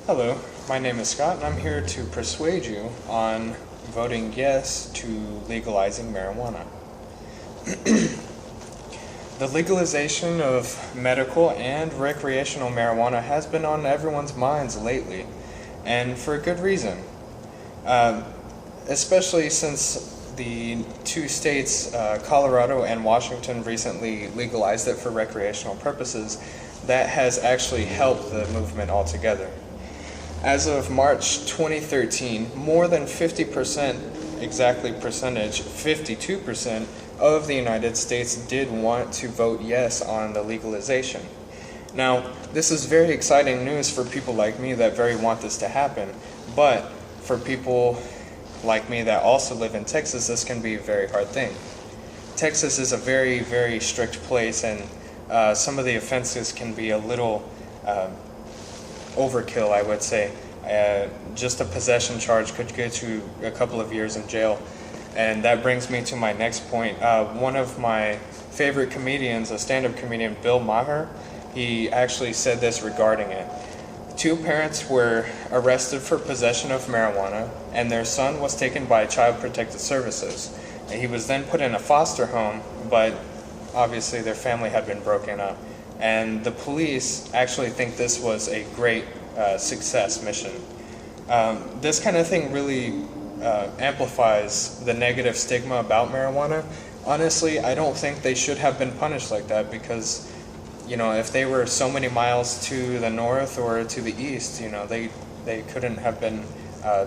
Hello, my name is Scott, and I'm here to persuade you on voting yes to legalizing marijuana. The legalization of medical and recreational marijuana has been on everyone's minds lately, and for a good reason. Especially since the two states, Colorado and Washington, recently legalized it for recreational purposes. That has actually helped the movement altogether. As of March 2013, more than 50%, exactly percentage, 52% of the United States did want to vote yes on the legalization. Now, this is very exciting news for people like me that very want this to happen, but for people like me that also live in Texas, this can be a very hard thing. Texas is a very, very strict place, and some of the offenses can be a little overkill, I would say. Just a possession charge could get you a couple of years in jail. And that brings me to my next point. One of my favorite comedians, a stand-up comedian, Bill Maher, he actually said this regarding it. Two parents were arrested for possession of marijuana, and their son was taken by Child Protective Services. And he was then put in a foster home, but obviously their family had been broken up. And the police actually think this was a great success mission. This kind of thing really amplifies the negative stigma about marijuana. Honestly, I don't think they should have been punished like that because, if they were so many miles to the north or to the east, they couldn't have been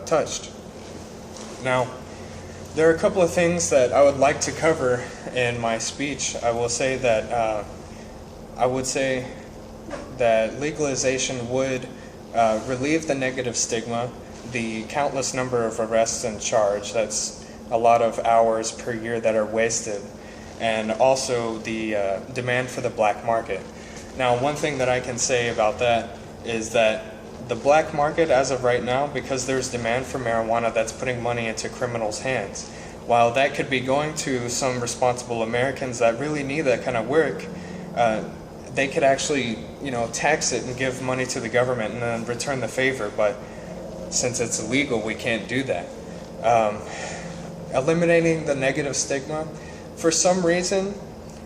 touched. Now, there are a couple of things that I would like to cover in my speech. I would say that legalization would relieve the negative stigma, the countless number of arrests and charge, that's a lot of hours per year that are wasted, and also the demand for the black market. Now, one thing that I can say about that is that the black market, as of right now, because there's demand for marijuana, that's putting money into criminals' hands. While that could be going to some responsible Americans that really need that kind of work, they could actually, tax it and give money to the government and then return the favor. But since it's illegal, we can't do that. Eliminating the negative stigma. For some reason,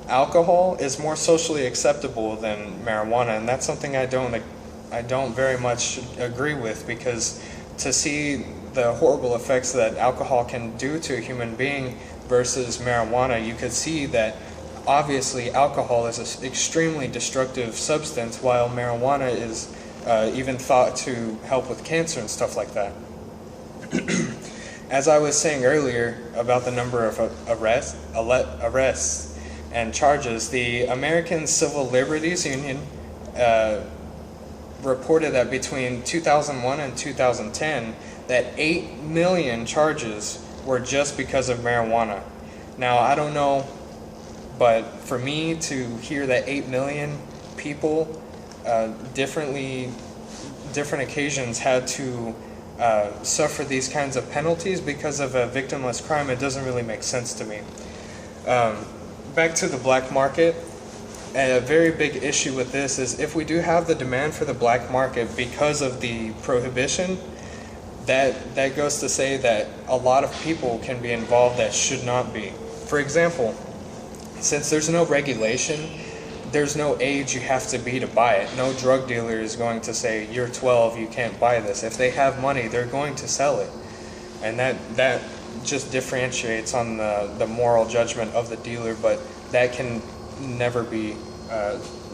alcohol is more socially acceptable than marijuana, and that's something I don't very much agree with, because to see the horrible effects that alcohol can do to a human being versus marijuana, you could see that obviously alcohol is an extremely destructive substance, while marijuana is even thought to help with cancer and stuff like that. As I was saying earlier about the number of arrests and charges, the American Civil Liberties Union reported that between 2001 and 2010 that 8 million charges were just because of marijuana. Now, I don't know, but for me to hear that 8 million people, different occasions had to suffer these kinds of penalties because of a victimless crime, it doesn't really make sense to me. Back to the black market, a very big issue with this is if we do have the demand for the black market because of the prohibition, that goes to say that a lot of people can be involved that should not be. For example, since there's no regulation, there's no age you have to be to buy it. No drug dealer is going to say, you're 12, you can't buy this. If they have money, they're going to sell it. And that just differentiates on the moral judgment of the dealer, but that can never be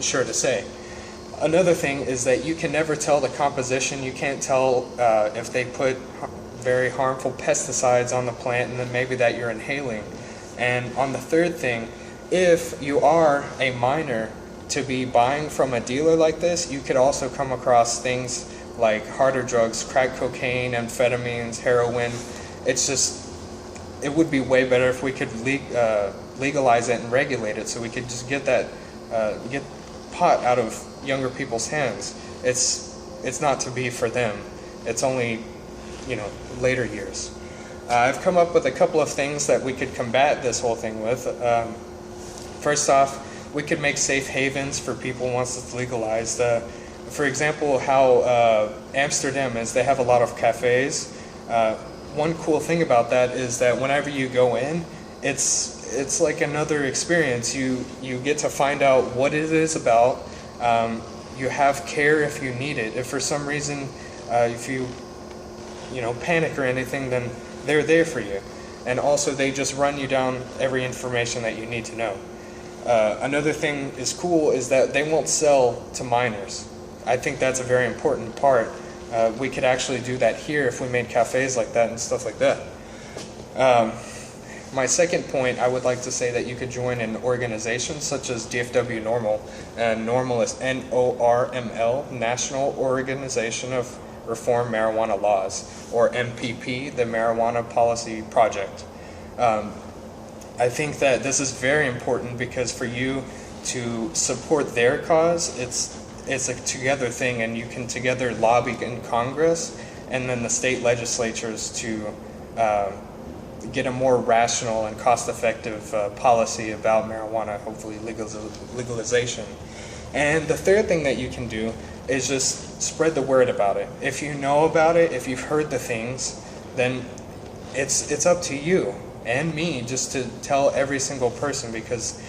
sure to say. Another thing is that you can never tell the composition. You can't tell if they put very harmful pesticides on the plant and then maybe that you're inhaling. And on the third thing, if you are a minor to be buying from a dealer like this, you could also come across things like harder drugs, crack cocaine, amphetamines, heroin. It would be way better if we could legalize it and regulate it, so we could just get pot out of younger people's hands. It's not to be for them. It's only, later years. I've come up with a couple of things that we could combat this whole thing with. First off, we could make safe havens for people once it's legalized. for example, how Amsterdam is, they have a lot of cafes. One cool thing about that is that whenever you go in, it's like another experience. You get to find out what it is about. You have care if you need it. If for some reason, if you panic or anything, then they're there for you. And also they just run you down every information that you need to know. Another thing is cool is that they won't sell to minors. I think that's a very important part. We could actually do that here if we made cafes like that and stuff like that. My second point, I would like to say that you could join an organization such as DFW Normal, and Normal is NORML, National Organization of Reform Marijuana Laws, or MPP, the Marijuana Policy Project. I think that this is very important because for you to support their cause, it's a together thing, and you can together lobby in Congress and then the state legislatures to get a more rational and cost-effective policy about marijuana, hopefully legalization. And the third thing that you can do is just spread the word about it. If you know about it, if you've heard the things, then it's up to you and me just to tell every single person, because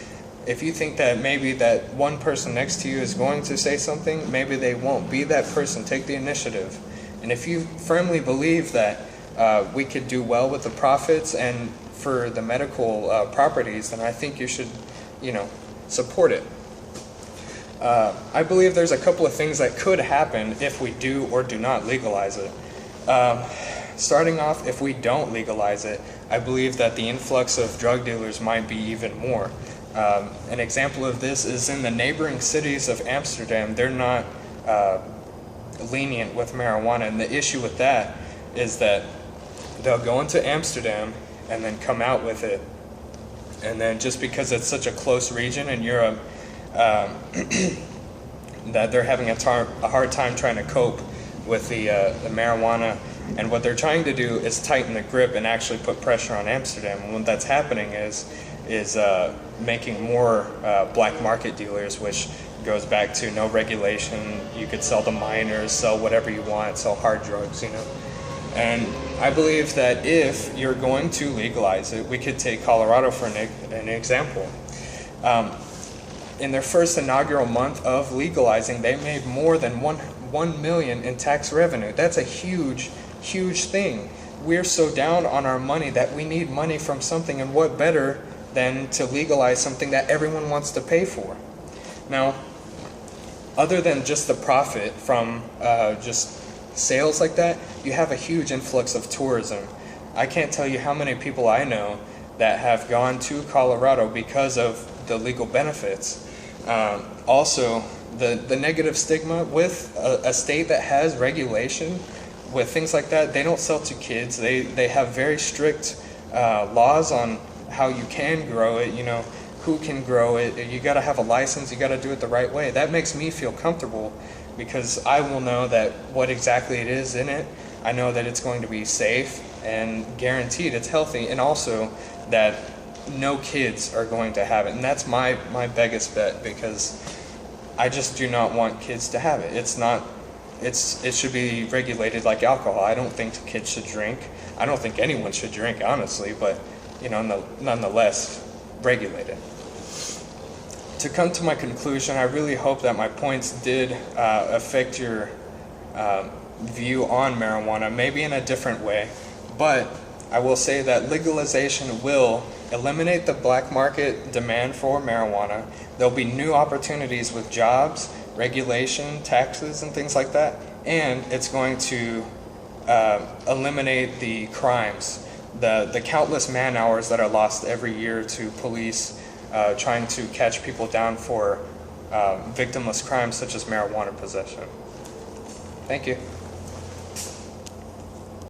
if you think that maybe that one person next to you is going to say something, maybe they won't. Be that person. Take the initiative. And if you firmly believe that we could do well with the profits and for the medical properties, then I think you should, support it. I believe there's a couple of things that could happen if we do or do not legalize it. Starting off, if we don't legalize it, I believe that the influx of drug dealers might be even more. An example of this is in the neighboring cities of Amsterdam. They're not lenient with marijuana, and the issue with that is that they'll go into Amsterdam and then come out with it, and then just because it's such a close region in Europe, that they're having a hard time trying to cope with the marijuana, and what they're trying to do is tighten the grip and actually put pressure on Amsterdam. And what that's happening is making more black market dealers, which goes back to no regulation. You could sell to minors, sell whatever you want, sell hard drugs, And I believe that if you're going to legalize it, we could take Colorado for an example. In their first inaugural month of legalizing, they made more than $1 million in tax revenue. That's a huge, huge thing. We're so down on our money that we need money from something, and what better than to legalize something that everyone wants to pay for? Now, other than just the profit from just sales like that, you have a huge influx of tourism. I can't tell you how many people I know that have gone to Colorado because of the legal benefits. Also, the negative stigma with a state that has regulation with things like that. They don't sell to kids. They have very strict laws on how you can grow it, who can grow it. You got to have a license. You got to do it the right way. That makes me feel comfortable because I will know that what exactly it is in it. I know that it's going to be safe and guaranteed it's healthy, and also that no kids are going to have it. And that's my biggest bet, because I just do not want kids to have it. It should be regulated like alcohol. I don't think kids should drink. I don't think anyone should drink, honestly, but nonetheless, regulated. To come to my conclusion, I really hope that my points did affect your view on marijuana, maybe in a different way, but I will say that legalization will eliminate the black market demand for marijuana. There'll be new opportunities with jobs, regulation, taxes, and things like that, and it's going to eliminate the crimes, the countless man hours that are lost every year to police trying to catch people down for victimless crimes such as marijuana possession. Thank you.